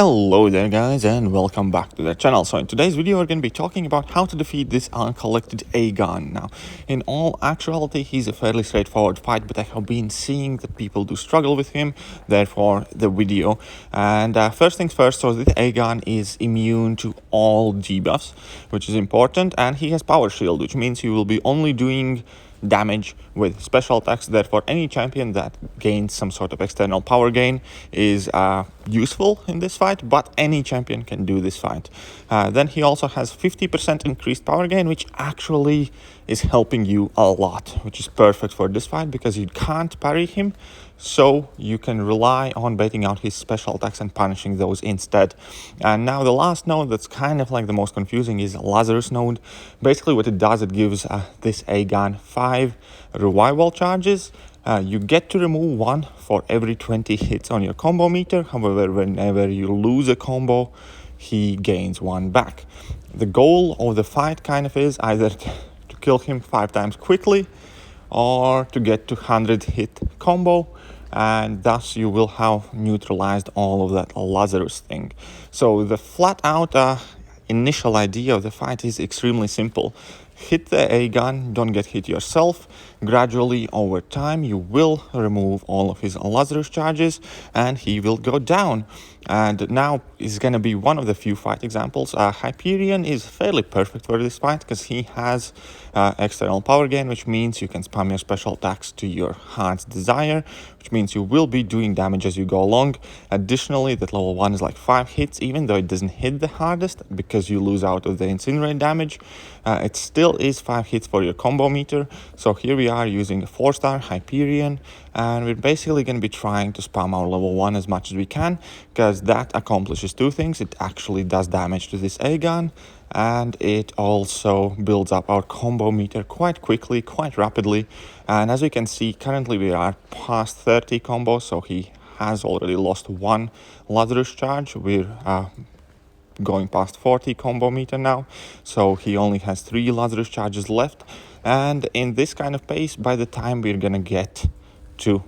Hello there guys and welcome back to the channel. So in today's video we're going to be talking about how to defeat this uncollected Aegon. Now in all actuality he's a fairly straightforward fight, but I have been seeing that people do struggle with him, therefore the video. And first things first, so this Aegon is immune to all debuffs, which is important, and he has power shield, which means you will be only doing damage with special attacks. Therefore any champion that gains some sort of external power gain is useful in this fight, but any champion can do this fight. Then he also has 50% increased power gain, which actually is helping you a lot, which is perfect for this fight because you can't parry him, so you can rely on baiting out his special attacks and punishing those instead. And now the last node that's kind of like the most confusing is Lazarus node. Basically what it does, it gives this Aegon 5 revival charges. You get to remove one for every 20 hits on your combo meter. However, whenever you lose a combo, he gains one back. The goal of the fight kind of is either to kill him 5 times quickly or to get to 100 hit combo, and thus you will have neutralized all of that Lazarus thing. So the flat out initial idea of the fight is extremely simple. Hit the Aegon, don't get hit yourself. Gradually over time you will remove all of his Lazarus charges and he will go down. And now is going to be one of the few fight examples. Hyperion is fairly perfect for this fight because he has external power gain, which means you can spam your special attacks to your heart's desire, which means you will be doing damage as you go along. Additionally, that level 1 is like 5 hits, even though it doesn't hit the hardest because you lose out of the incinerate damage. It still is 5 hits for your combo meter. So here we are using a 4-star Hyperion, and we're basically going to be trying to spam our level 1 as much as we can, because that accomplishes 2 things. It actually does damage to this Aegon, and it also builds up our combo meter quite quickly, quite rapidly. And as we can see, currently we are past 30 combos, so he has already lost 1 Lazarus charge. We're going past 40 combo meter now, so he only has 3 Lazarus charges left. And in this kind of pace, by the time we're gonna get to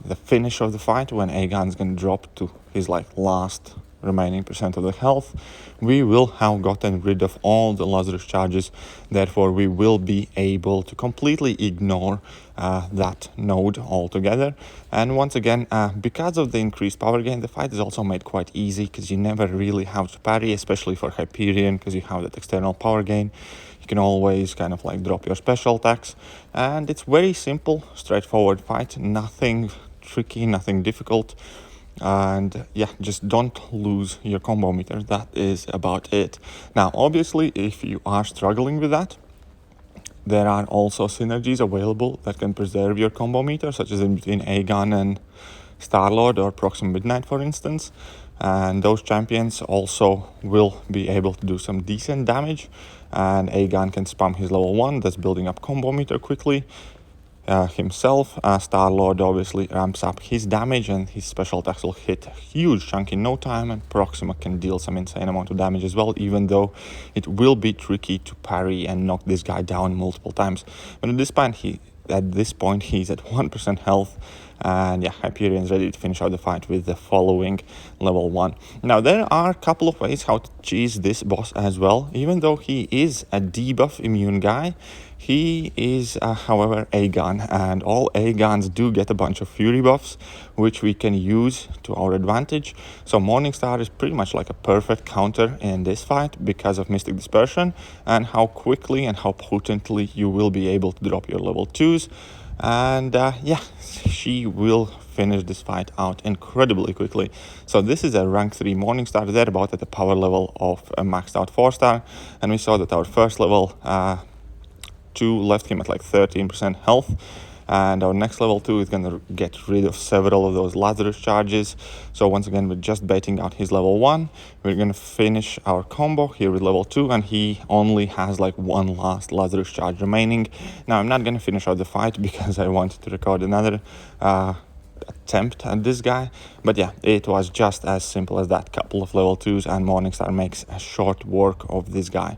the finish of the fight, when Aegon's gonna drop to his last remaining percent of the health, we will have gotten rid of all the Lazarus charges. Therefore we will be able to completely ignore that node altogether. And once again, because of the increased power gain, the fight is also made quite easy because you never really have to parry, especially for Hyperion, because you have that external power gain. You can always kind of drop your special attacks, and it's very simple, straightforward fight, nothing tricky, nothing difficult. And yeah, just don't lose your combo meter. That is about it. Now obviously if you are struggling with that, there are also synergies available that can preserve your combo meter, such as in between Aegon and Starlord or Proxima Midnight, for instance. And those champions also will be able to do some decent damage, and Aegon can spam his level 1, that's building up combo meter quickly himself. Starlord obviously ramps up his damage and his special attacks will hit a huge chunk in no time, and Proxima can deal some insane amount of damage as well, even though it will be tricky to parry and knock this guy down multiple times. But at this point he's at 1% health, and yeah, Hyperion's ready to finish out the fight with the following level 1. Now there are a couple of ways how to cheese this boss as well. Even though he is a debuff immune guy, he is however Aegon, and all Aegons do get a bunch of fury buffs, which we can use to our advantage. So Morningstar is pretty much like a perfect counter in this fight because of Mystic Dispersion and how quickly and how potently you will be able to drop your level 2s. And yeah, she will finish this fight out incredibly quickly. So this is a rank 3 Morningstar. They're about at the power level of a maxed out 4-star, and we saw that our first level 2 left him at 13% health, and our next level 2 is going to get rid of several of those Lazarus charges. So once again, we're just baiting out his level 1. We're going to finish our combo here with level 2, and he only has 1 last Lazarus charge remaining. Now I'm not going to finish out the fight because I wanted to record another attempt at this guy, but yeah, it was just as simple as that. Couple of level 2s and Morningstar makes a short work of this guy.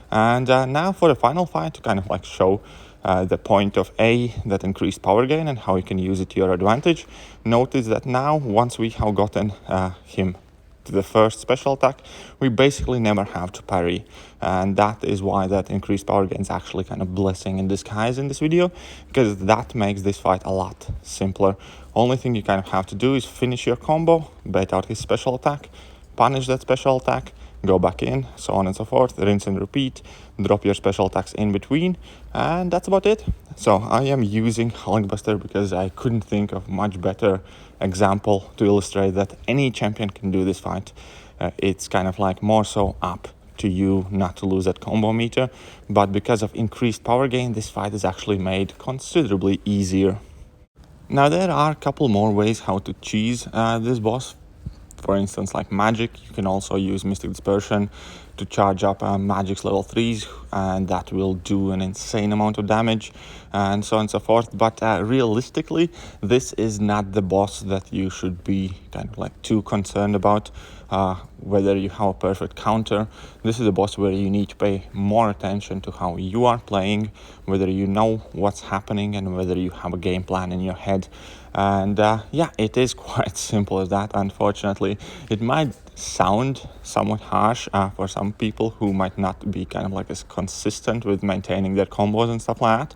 And now for the final fight, to kind of show the point of that increased power gain and how you can use it to your advantage. Notice that now once we have gotten him to the first special attack, we basically never have to parry. And that is why that increased power gain is actually kind of blessing in disguise in this video, because that makes this fight a lot simpler. Only thing you kind of have to do is finish your combo, bait out his special attack, punish that special attack, go back in, so on and so forth, rinse and repeat, drop your special attacks in between, and that's about it. So I am using Hulkbuster because I couldn't think of much better example to illustrate that any champion can do this fight. It's kind of like more so up to you not to lose that combo meter, but because of increased power gain, this fight is actually made considerably easier. Now there are a couple more ways how to cheese this boss. For instance, like magic, you can also use Mystic Dispersion to charge up magic's level 3s, and that will do an insane amount of damage, and so on and so forth. But realistically, this is not the boss that you should be kind of like too concerned about, whether you have a perfect counter. This is a boss where you need to pay more attention to how you are playing, whether you know what's happening, and whether you have a game plan in your head. And yeah, it is quite simple as that. Unfortunately, it might sound somewhat harsh for some people who might not be kind of like as consistent with maintaining their combos and stuff like that.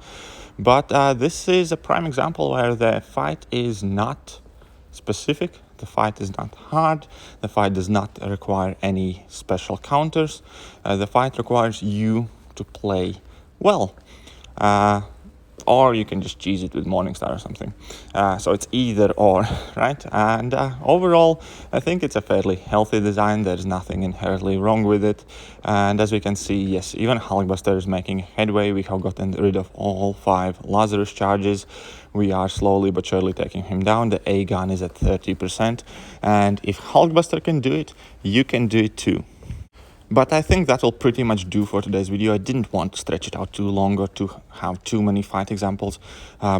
But this is a prime example where the fight is not specific, the fight is not hard, the fight does not require any special counters, the fight requires you to play well. Or you can just cheese it with Morningstar or something. So it's either or, right? And overall, I think it's a fairly healthy design. There's nothing inherently wrong with it. And as we can see, yes, even Hulkbuster is making headway. We have gotten rid of all 5 Lazarus charges. We are slowly but surely taking him down. The Aegon is at 30%. And if Hulkbuster can do it, you can do it too. But I think that will pretty much do for today's video. I didn't want to stretch it out too long or to have too many fight examples,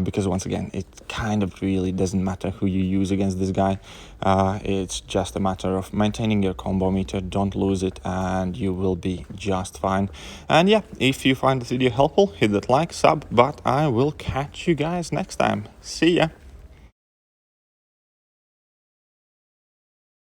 because once again, it kind of really doesn't matter who you use against this guy. It's just a matter of maintaining your combo meter, don't lose it, and you will be just fine. And yeah, if you find this video helpful, hit that like, sub, but I will catch you guys next time. See ya!